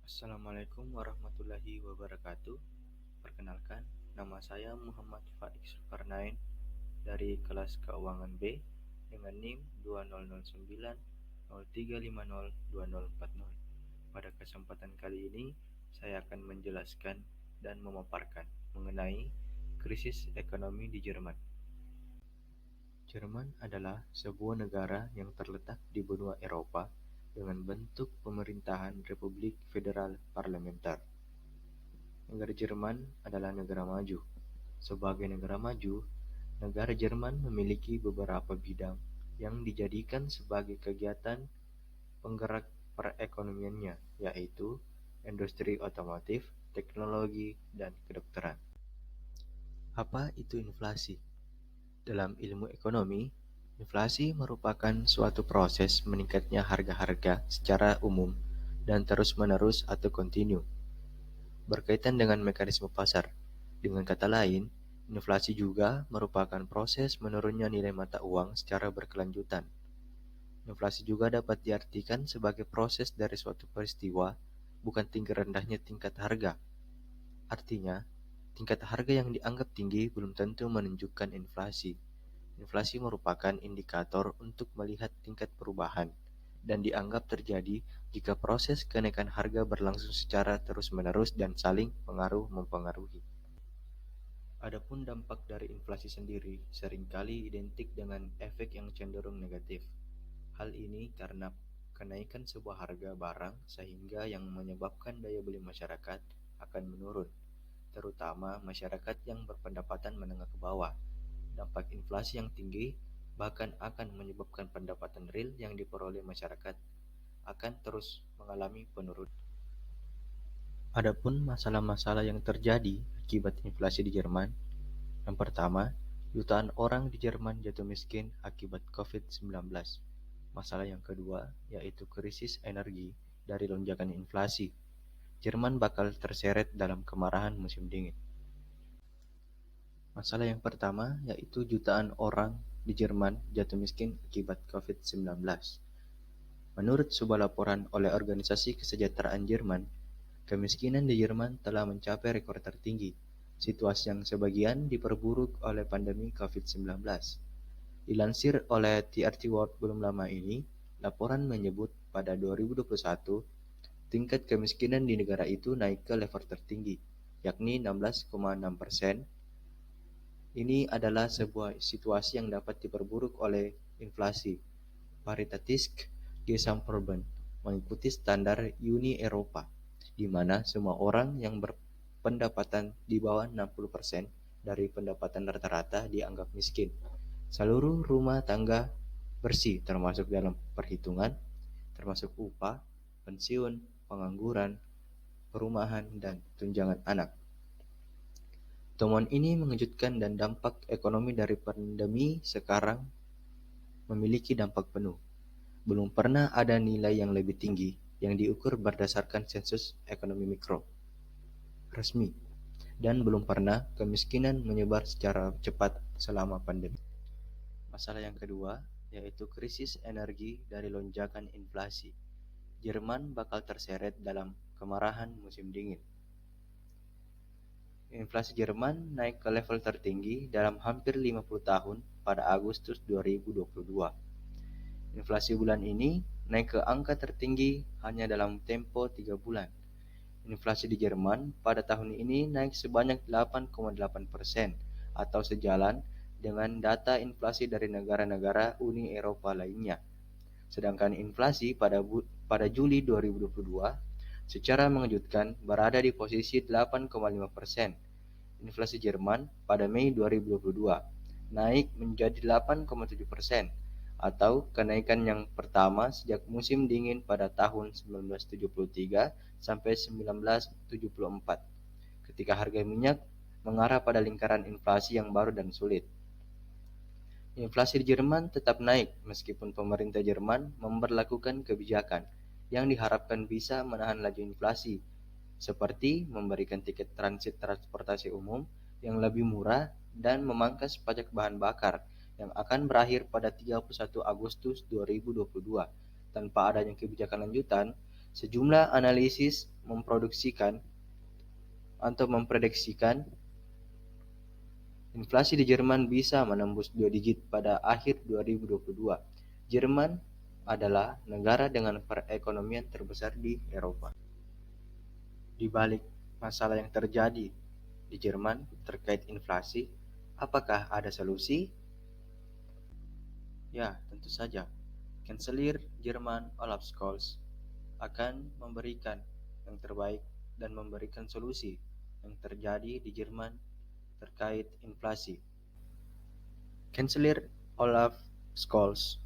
Assalamualaikum warahmatullahi wabarakatuh. Perkenalkan, nama saya Muhammad Faik Zulkarnain dari kelas Keuangan B dengan NIM 200903502040. Pada kesempatan kali ini, saya akan menjelaskan dan memaparkan mengenai krisis ekonomi di Jerman. Jerman adalah sebuah negara yang terletak di benua Eropa dengan bentuk pemerintahan Republik Federal Parlementer. Negara Jerman adalah negara maju. Sebagai negara maju, negara Jerman memiliki beberapa bidang yang dijadikan sebagai kegiatan penggerak perekonomiannya, yaitu industri otomotif, teknologi, dan kedokteran. Apa itu inflasi? Dalam ilmu ekonomi, inflasi merupakan suatu proses meningkatnya harga-harga secara umum dan terus-menerus atau kontinu, berkaitan dengan mekanisme pasar. Dengan kata lain, inflasi juga merupakan proses menurunnya nilai mata uang secara berkelanjutan. Inflasi juga dapat diartikan sebagai proses dari suatu peristiwa, bukan tinggi rendahnya tingkat harga. Artinya, tingkat harga yang dianggap tinggi belum tentu menunjukkan inflasi. Inflasi merupakan indikator untuk melihat tingkat perubahan dan dianggap terjadi jika proses kenaikan harga berlangsung secara terus-menerus dan saling mempengaruhi. Adapun dampak dari inflasi sendiri seringkali identik dengan efek yang cenderung negatif. Hal ini karena kenaikan sebuah harga barang sehingga yang menyebabkan daya beli masyarakat akan menurun, terutama masyarakat yang berpendapatan menengah ke bawah. Dampak inflasi yang tinggi bahkan akan menyebabkan pendapatan real yang diperoleh masyarakat akan terus mengalami penurunan. Adapun masalah-masalah yang terjadi akibat inflasi di Jerman, yang pertama, jutaan orang di Jerman jatuh miskin akibat COVID-19. Masalah yang kedua yaitu krisis energi dari lonjakan inflasi. Jerman bakal terseret dalam kemarahan musim dingin. Masalah yang pertama yaitu jutaan orang di Jerman jatuh miskin akibat COVID-19. Menurut sebuah laporan oleh Organisasi Kesejahteraan Jerman, kemiskinan di Jerman telah mencapai rekor tertinggi, situasi yang sebagian diperburuk oleh pandemi COVID-19. Dilansir oleh TRT World belum lama ini, laporan menyebut pada 2021, tingkat kemiskinan di negara itu naik ke level tertinggi, yakni 16,6%. Ini adalah sebuah situasi yang dapat diperburuk oleh inflasi. Paritatisk Gesamtverband mengikuti standar Uni Eropa, di mana semua orang yang berpendapatan di bawah 60% dari pendapatan rata-rata dianggap miskin. Seluruh rumah tangga bersih termasuk dalam perhitungan, termasuk upah, pensiun, pengangguran, perumahan, dan tunjangan anak. Temuan ini mengejutkan dan dampak ekonomi dari pandemi sekarang memiliki dampak penuh. Belum pernah ada nilai yang lebih tinggi yang diukur berdasarkan sensus ekonomi mikro resmi, dan belum pernah kemiskinan menyebar secara cepat selama pandemi. Masalah yang kedua yaitu krisis energi dari lonjakan inflasi. Jerman bakal terseret dalam kemarahan musim dingin. Inflasi Jerman naik ke level tertinggi dalam hampir 50 tahun pada Agustus 2022. Inflasi bulan ini naik ke angka tertinggi hanya dalam tempo 3 bulan. Inflasi di Jerman pada tahun ini naik sebanyak 8,8% atau sejalan dengan data inflasi dari negara-negara Uni Eropa lainnya. Sedangkan inflasi pada Juli 2022 secara mengejutkan berada di posisi 8,5%. Inflasi Jerman pada Mei 2022 naik menjadi 8,7%, atau kenaikan yang pertama sejak musim dingin pada tahun 1973 sampai 1974, ketika harga minyak mengarah pada lingkaran inflasi yang baru dan sulit. Inflasi di Jerman tetap naik meskipun pemerintah Jerman memberlakukan kebijakan yang diharapkan bisa menahan laju inflasi, seperti memberikan tiket transit transportasi umum yang lebih murah dan memangkas pajak bahan bakar yang akan berakhir pada 31 Agustus 2022. Tanpa adanya kebijakan lanjutan, sejumlah analisis memprediksikan inflasi di Jerman bisa menembus 2 digit pada akhir 2022. Jerman adalah negara dengan perekonomian terbesar di Eropa. Di balik masalah yang terjadi di Jerman terkait inflasi, apakah ada solusi? Ya, tentu saja. Kanselir Jerman Olaf Scholz akan memberikan yang terbaik dan memberikan solusi yang terjadi di Jerman terkait inflasi. Kanselir Olaf Scholz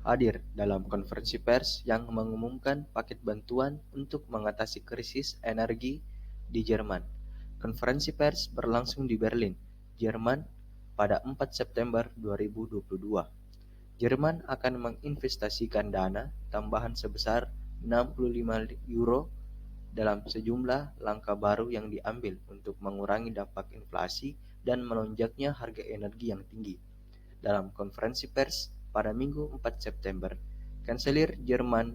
hadir dalam konferensi pers yang mengumumkan paket bantuan untuk mengatasi krisis energi di Jerman. Konferensi pers berlangsung di Berlin, Jerman pada 4 September 2022. Jerman akan menginvestasikan dana tambahan sebesar 65 euro dalam sejumlah langkah baru yang diambil untuk mengurangi dampak inflasi dan melonjaknya harga energi yang tinggi. Dalam konferensi pers pada Minggu 4 September, Kanselir Jerman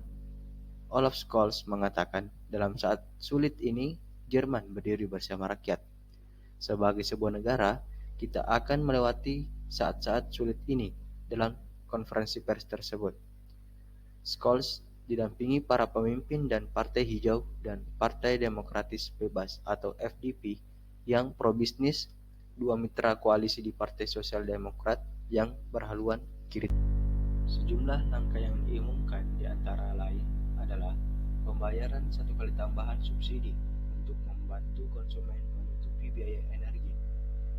Olaf Scholz mengatakan, dalam saat sulit ini, Jerman berdiri bersama rakyat. Sebagai sebuah negara, kita akan melewati saat-saat sulit ini dalam konferensi pers tersebut. Scholz didampingi para pemimpin dan Partai Hijau dan Partai Demokratis Bebas atau FDP yang pro-bisnis, dua mitra koalisi di Partai Sosial Demokrat yang berhaluan kiri. Sejumlah langkah yang diumumkan di antara lain adalah pembayaran satu kali tambahan subsidi untuk membantu konsumen menutupi biaya energi,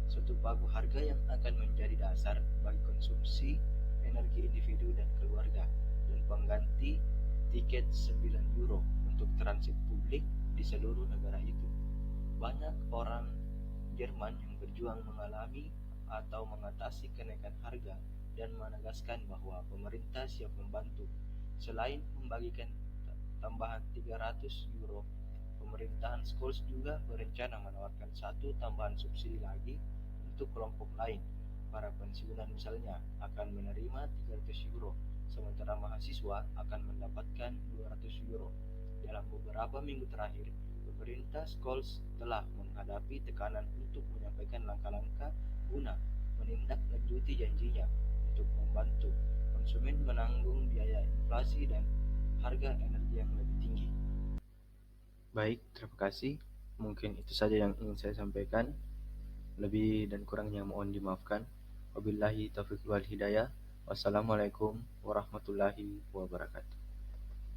suatu pagu harga yang akan menjadi dasar bagi konsumsi energi individu dan keluarga, dan pengganti tiket 9 euro untuk transit publik di seluruh negara itu. Banyak orang Jerman yang berjuang mengalami atau mengatasi kenaikan harga dan menegaskan bahwa pemerintah siap membantu. Selain membagikan tambahan 300 euro, pemerintahan Scholz juga berencana menawarkan satu tambahan subsidi lagi untuk kelompok lain. Para pensiunan misalnya akan menerima 300 euro, sementara mahasiswa akan mendapatkan 200 euro. Dalam beberapa minggu terakhir, pemerintah Scholz telah menghadapi tekanan untuk menyampaikan langkah-langkah guna menindaklanjuti janjinya untuk membantu konsumen menanggung biaya inflasi dan harga energi yang lebih tinggi. Baik, terima kasih. Mungkin itu saja yang ingin saya sampaikan. Lebih dan kurangnya mohon dimaafkan. Wabillahi taufiq wal hidayah. Wassalamualaikum warahmatullahi wabarakatuh.